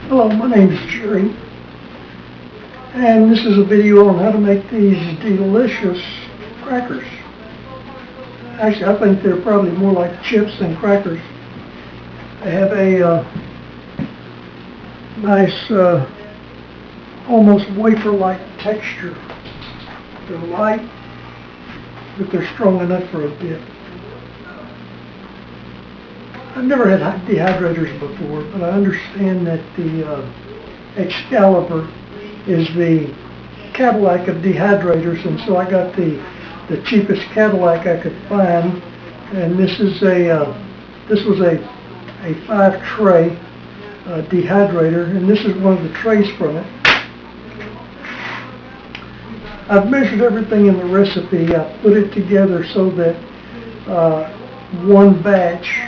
Hello, my name is Jerry, and this is a video on how to make these delicious crackers. Actually, I think they're probably more like chips than crackers. They have a nice, almost wafer-like texture. They're light, but they're strong enough for a dip. I've never had dehydrators before, but I understand that the Excalibur is the Cadillac of dehydrators, and so I got the cheapest Cadillac I could find, and this was a 5-tray dehydrator, and this is one of the trays from it. I've measured everything in the recipe. I put it together so that one batch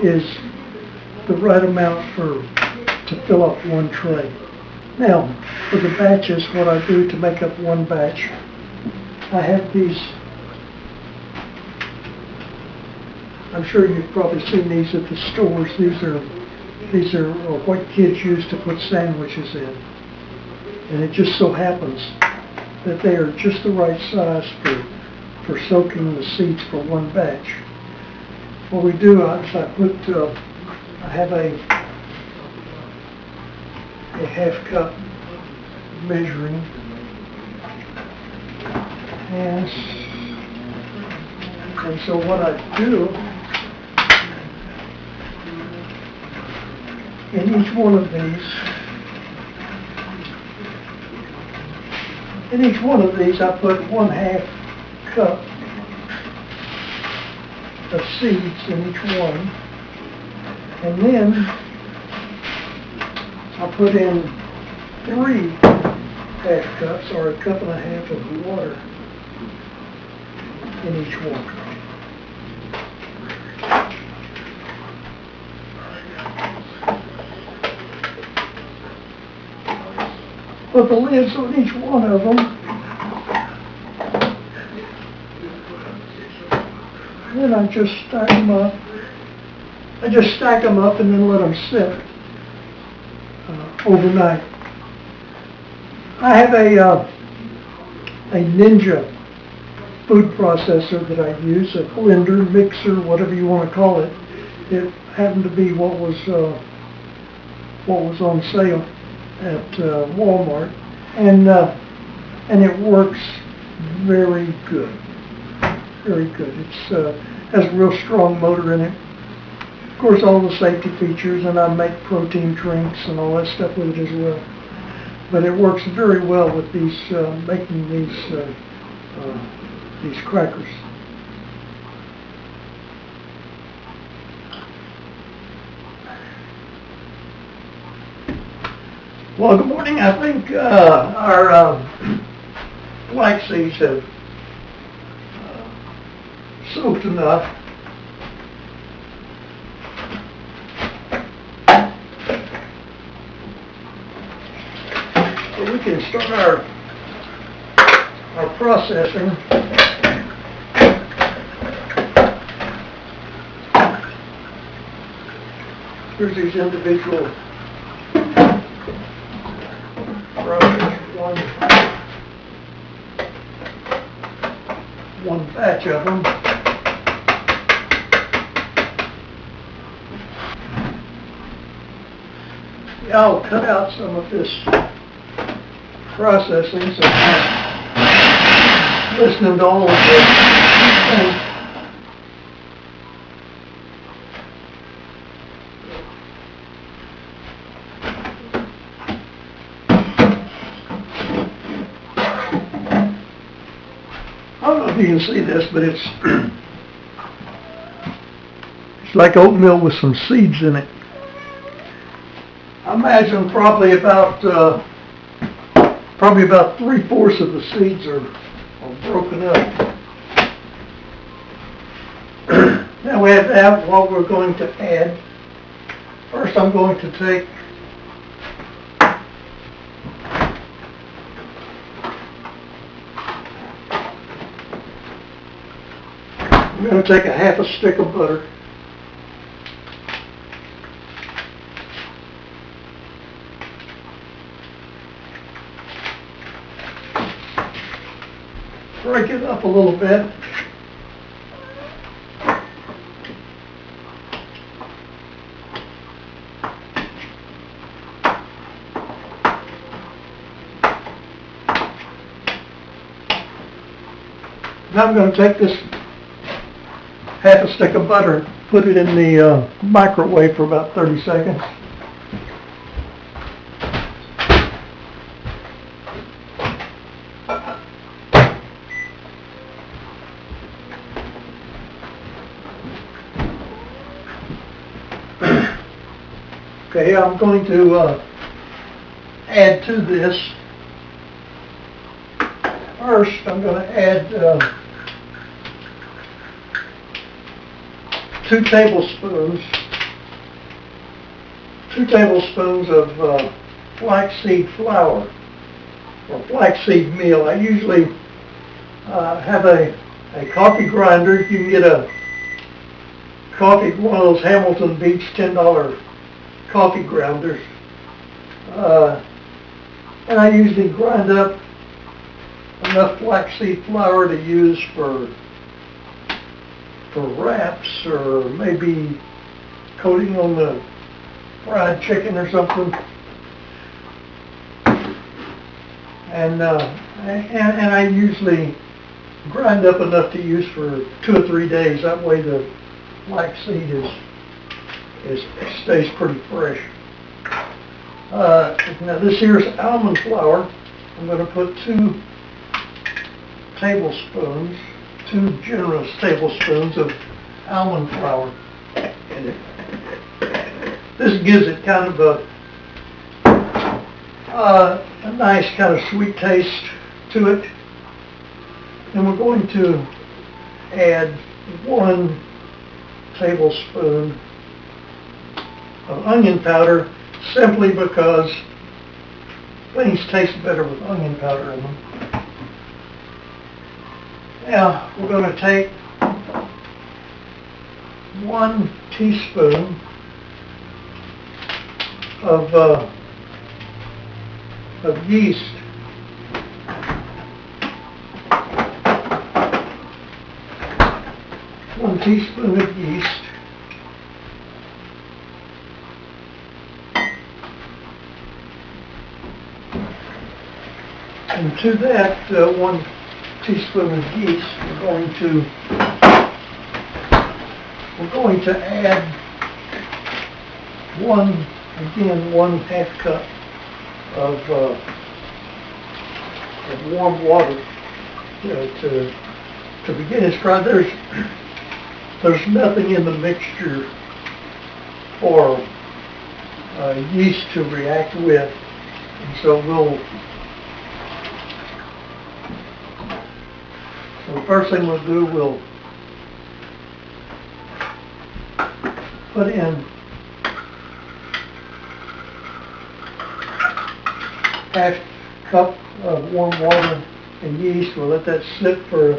is the right amount to fill up one tray. Now, for the batches, what I do to make up one batch, I have these. I'm sure you've probably seen these at the stores. These are what kids use to put sandwiches in, and it just so happens that they are just the right size for soaking the seeds for one batch. What we do is I have a half cup measuring, and so what I do in each one of these, I put 1/2 cup of seeds in each one, and then I'll put in 3 half cups, or 1.5 cups of water in each one. Put the lids on each one of them. Then I just stack them up. I just stack them up and then let them sit overnight. I have a Ninja food processor that I use, a blender, mixer, whatever you want to call it. It happened to be what was on sale at Walmart, and it works very good. Very good. It has a real strong motor in it. Of course, all the safety features, and I make protein drinks and all that stuff with it as well. But it works very well with these making these crackers. Well, good morning. I think our flaxseeds have soaked enough. So we can start our processing. Here's these individual brushes, one batch of them. Yeah, I'll cut out some of this processing, so listening to all of this. I don't know if you can see this, but it's like oatmeal with some seeds in it. I imagine probably about 3/4 of the seeds are broken up. Now we have to add what we're going to add. First, I'm going to take I'm going to take a 1/2 stick of butter. break it up a little bit. Now I'm going to take this half a stick of butter and put it in the microwave for about 30 seconds. Okay, I'm going to add to this. First, I'm going to add 2 tablespoons of flaxseed flour or flaxseed meal. I usually have a coffee grinder. You can get a coffee, one of those Hamilton Beach $10 coffee grinders, and I usually grind up enough flaxseed flour to use for wraps or maybe coating on the fried chicken or something. And I usually grind up enough to use for 2 or 3 days. That way the flaxseed stays pretty fresh. Now this here's almond flour. I'm going to put 2 tablespoons, 2 generous tablespoons of almond flour in it. This gives it kind of a nice kind of sweet taste to it. And we're going to add 1 tablespoon of onion powder simply because things taste better with onion powder in them. Now we're going to take 1 teaspoon of yeast. One teaspoon of yeast. And to that 1 teaspoon of yeast, we're going to add 1/2 cup of warm water, to begin this process. There's nothing in the mixture for yeast to react with, and so the first thing we'll do, we'll put in half cup of warm water and yeast. We'll let that sit for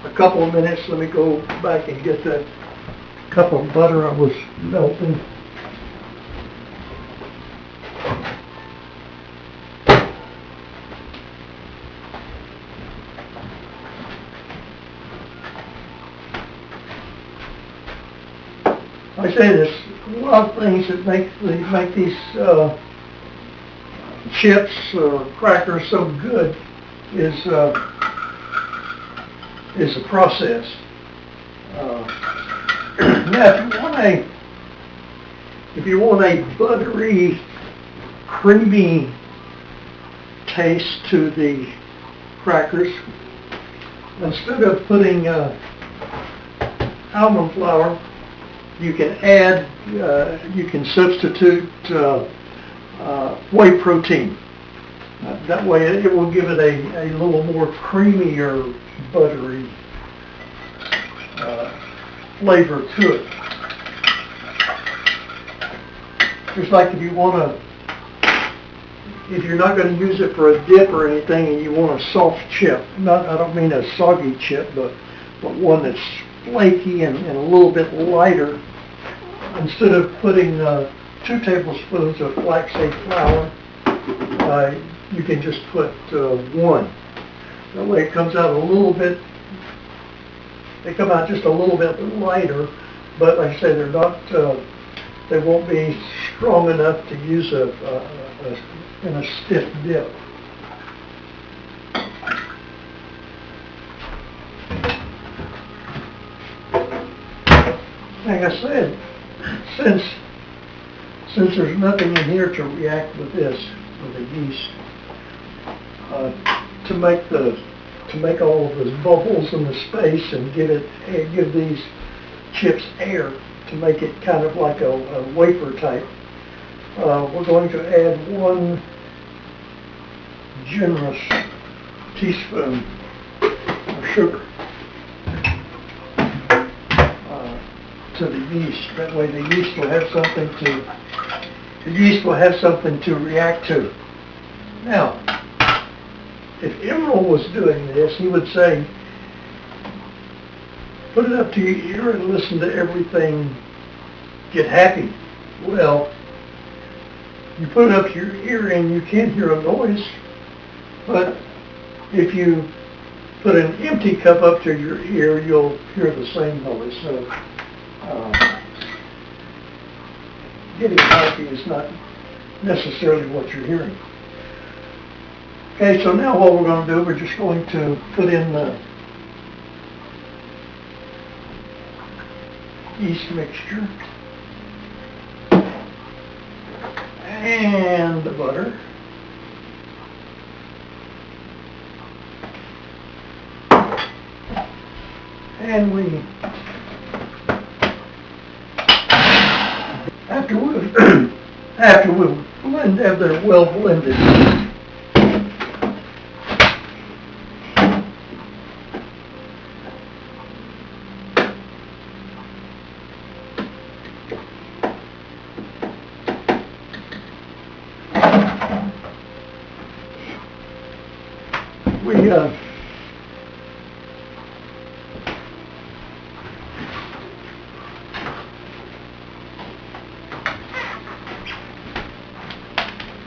a couple of minutes. Let me go back and get that cup of butter I was melting. I say there's a lot of things that make these chips or crackers so good is the process. Now, if you want a buttery, creamy taste to the crackers, instead of putting almond flour, you can substitute whey protein. That way it will give it a little more creamier, buttery flavor to it. Just like if you're not going to use it for a dip or anything and you want a soft chip, I don't mean a soggy chip, but one that's flaky and a little bit lighter, instead of putting 2 tablespoons of flaxseed flour, you can just put 1. That way it comes out a little bit, they come out just a little bit lighter, but like I say, they're not, they won't be strong enough to use in a stiff dip. Like I said, since there's nothing in here to react with this, with the yeast, to make all of those bubbles in the space and give these chips air to make it kind of like a wafer type, we're going to add 1 generous teaspoon of sugar to the yeast. That way the yeast will have something to react to. Now, if Emerald was doing this, he would say, put it up to your ear and listen to everything, get happy. Well, you put it up to your ear and you can't hear a noise, but if you put an empty cup up to your ear, you'll hear the same noise. So, getting happy is not necessarily what you're hearing. Okay, so now what we're going to do, we're just going to put in the yeast mixture and the butter. And after we blend, they're well blended,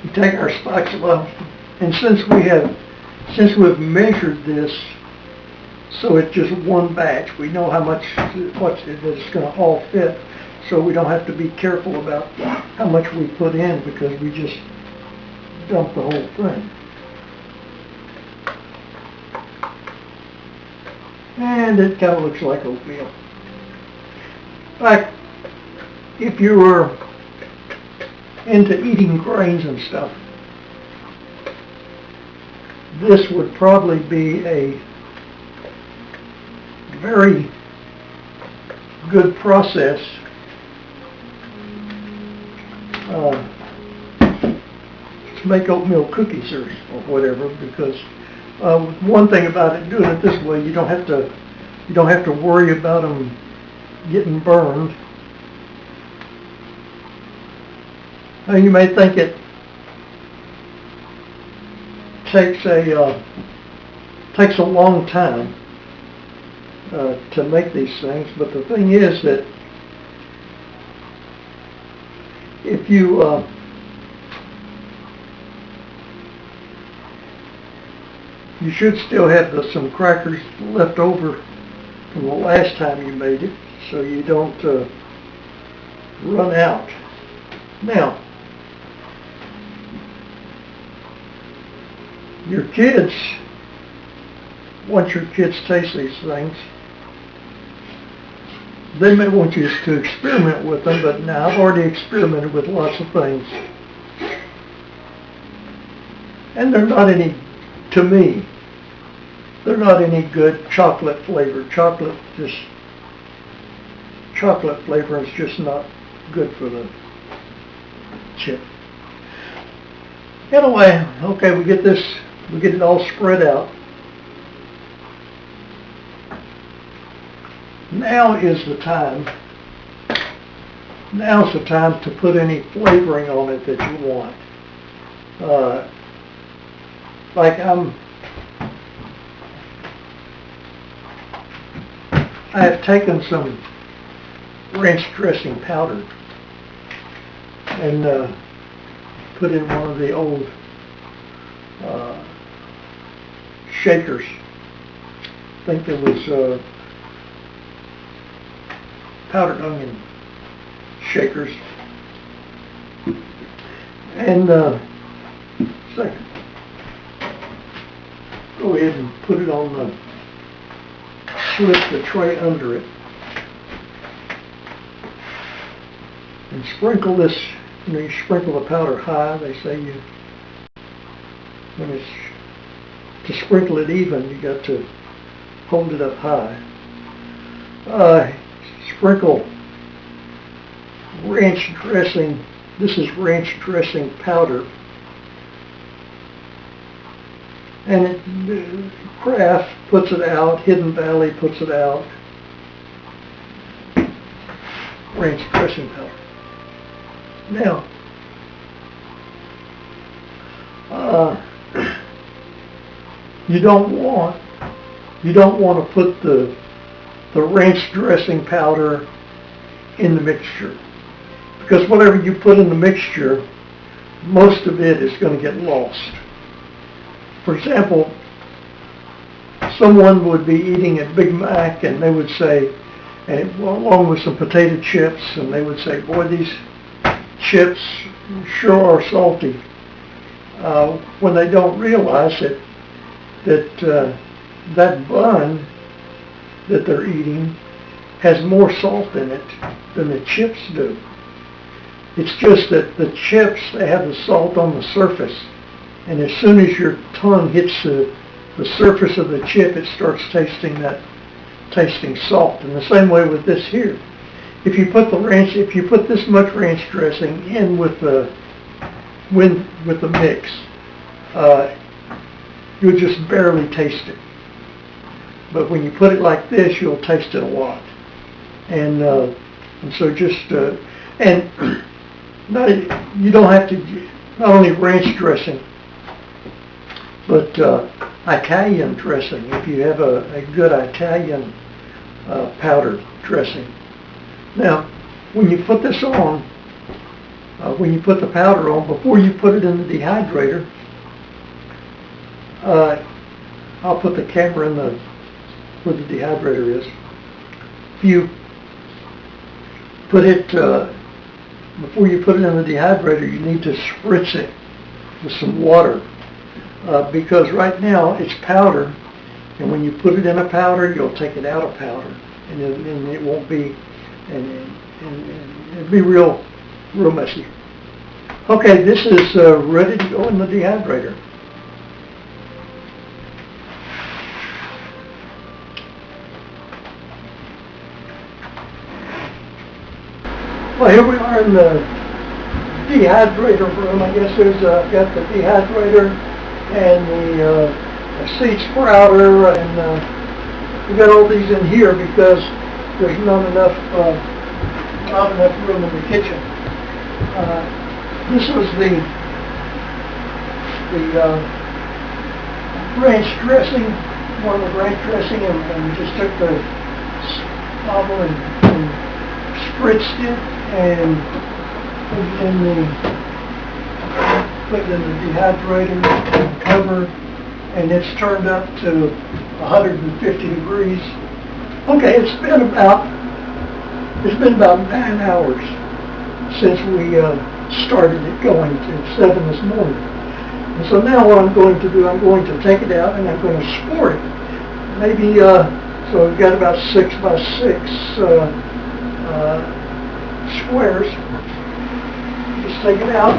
we take our spikes above, and since we've measured this, so it's just one batch, we know how much it's going to all fit, so we don't have to be careful about how much we put in because we just dump the whole thing. And it kind of looks like oatmeal. Like if you were into eating grains and stuff, this would probably be a very good process to make oatmeal cookies or whatever, because one thing about it, doing it this way, you don't have to worry about them getting burned. Now you may think it takes a long time to make these things, but the thing is that if you you should still have some crackers left over from the last time you made it, so you don't run out. Now, your kids, once your kids taste these things, they may want you to experiment with them, but now I've already experimented with lots of things. And they're not any, to me, they're not any good chocolate flavored. Chocolate flavor is just not good for the chip. Anyway, okay, we get it all spread out. Now's the time to put any flavoring on it that you want. Like I have taken some ranch dressing powder and put in one of the old shakers. I think there was powdered onion shakers. And second, go ahead and put it on the, slip the tray under it. And sprinkle this, you sprinkle the powder high. They say when it's, to sprinkle it even, you got to hold it up high. Sprinkle ranch dressing. This is ranch dressing powder. And Kraft puts it out, Hidden Valley puts it out. Ranch dressing powder. Now, you don't want to put the ranch dressing powder in the mixture, because whatever you put in the mixture, most of it is going to get lost. For example, someone would be eating a Big Mac and they would say, and along with some potato chips, and they would say, boy, these chips sure are salty, when they don't realize that bun that they're eating has more salt in it than the chips do. It's just that the chips, they have the salt on the surface, and as soon as your tongue hits the surface of the chip, it starts tasting salt. In the same way with this here. If you put this much ranch dressing in with the mix, you'll just barely taste it. But when you put it like this, you'll taste it a lot. And so just you don't have to, not only ranch dressing, but Italian dressing. If you have a good Italian powder dressing. Now, when you put this on, when you put the powder on, before you put it in the dehydrator, I'll put the camera in where the dehydrator is. If you put it, before you put it in the dehydrator, you need to spritz it with some water, because right now it's powder, and when you put it in a powder, you'll take it out of powder, and it won't be, and it'll be real messy. Okay, this is ready to go in the dehydrator. Well, here we are in the dehydrator room. I guess there's got the dehydrator and the seed sprouter, and we got all these in here because there's not enough room in the kitchen. This was the ranch dressing, one of the ranch dressing, and we just took the bottle and spritzed it and put it in the dehydrator and cover, and it's turned up to 150 degrees. Okay, it's been about 9 hours since we started it going to 7 this morning. And so now what I'm going to do, I'm going to take it out and I'm going to score it. Maybe, so we've got about 6 by 6 squares. Just take it out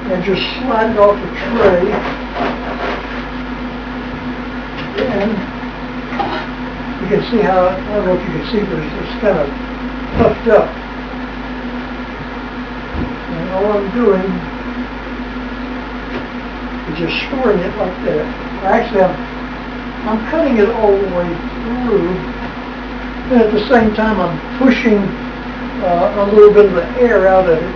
and just slide it off the tray. And you can see how, I don't know if you can see, but it's kind of puffed up. And all I'm doing is just scoring it like that. Actually, I'm cutting it all the way through, and at the same time I'm pushing a little bit of the air out of it,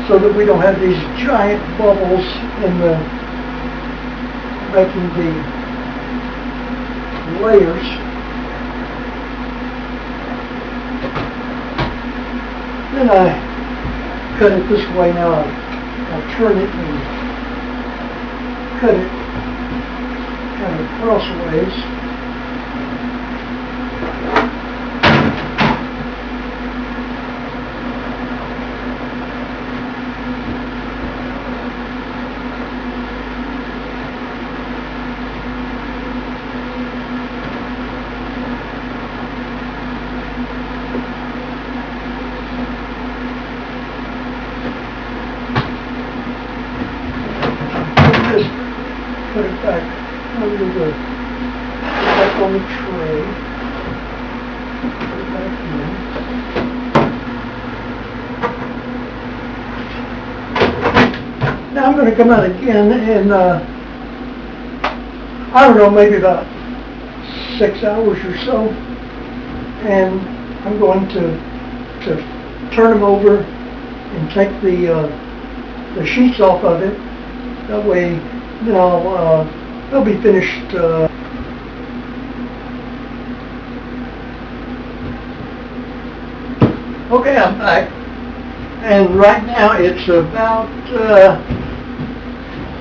so that we don't have these giant bubbles in making the layers. Then I cut it this way now. I'll turn it and cut it kind of crossways. Just put it back back on the tray. Put it back in. Now I'm going to come out again and I don't know, maybe about 6 hours or so, and I'm going to turn them over and take the sheets off of it. That way, you know, they'll be finished. Okay, I'm back, and right now it's about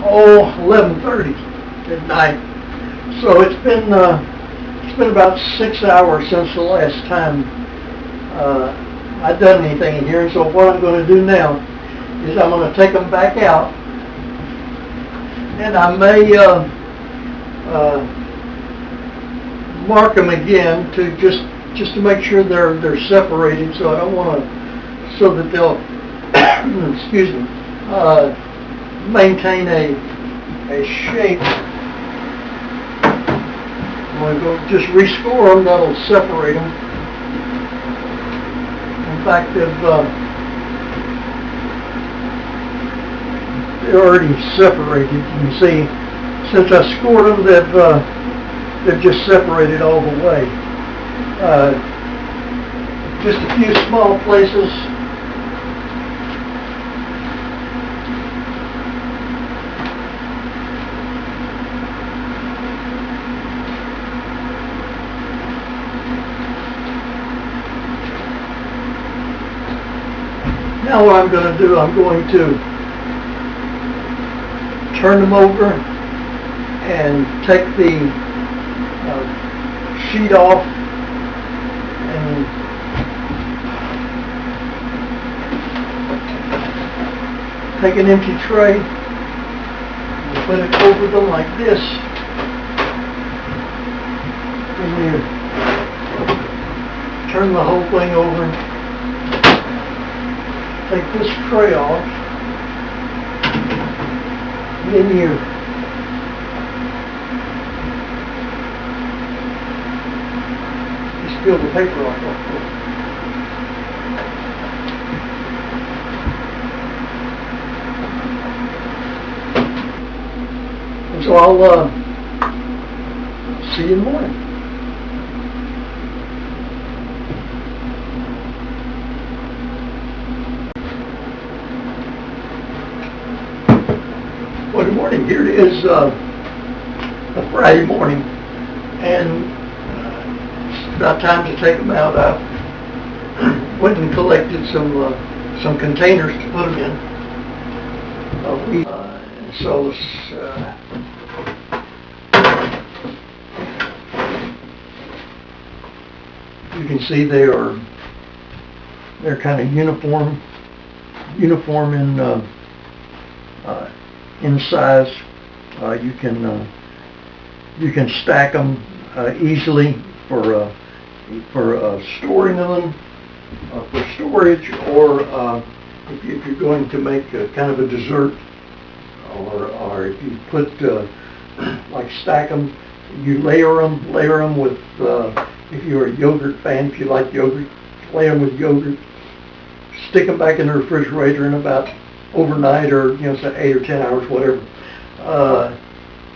11:30 at night. So it's been about 6 hours since the last time I've done anything in here. And so what I'm going to do now is I'm going to take them back out. And I may mark them again to just to make sure they're separated. So I don't want to, so that they'll excuse me, maintain a shape. I'm going to go just rescore them. That'll separate them. In fact, they're already separated. You can see, since I scored them, they've just separated all the way. Just a few small places. Now what I'm going to do, I'm going to turn them over and take the sheet off and take an empty tray and put it over them like this. And you turn the whole thing over. Take this tray off. And then you just peel the paper off like this. And so I'll see you in the morning. Well, good morning. Here it is, a Friday morning, and it's about time to take them out. I went and collected some containers to put them in. So you can see they're kind of uniform in size. You can stack them easily for storing them, for storage, or if you're going to make kind of a dessert, or if you put like stack them, you layer them with. If you're a yogurt fan, if you like yogurt, layer them with yogurt. Stick them back in the refrigerator in about overnight, or say 8 or 10 hours, whatever.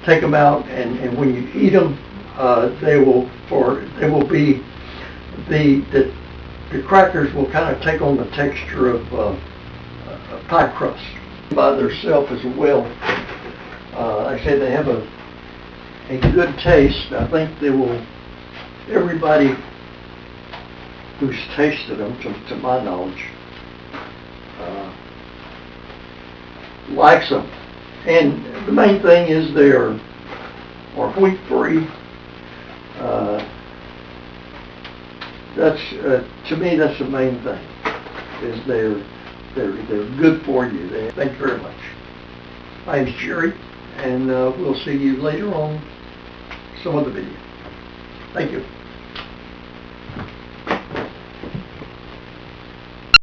Take them out, and when you eat them, the crackers will kind of take on the texture of pie crust by themselves as well. Like I said, they have a good taste. I think they will. Everybody who's tasted them, to my knowledge, likes them. And the main thing is they're wheat-free. That's to me, that's the main thing. Is they're good for you. Thank you very much. My name's Jerry, and we'll see you later on some other video. Thank you.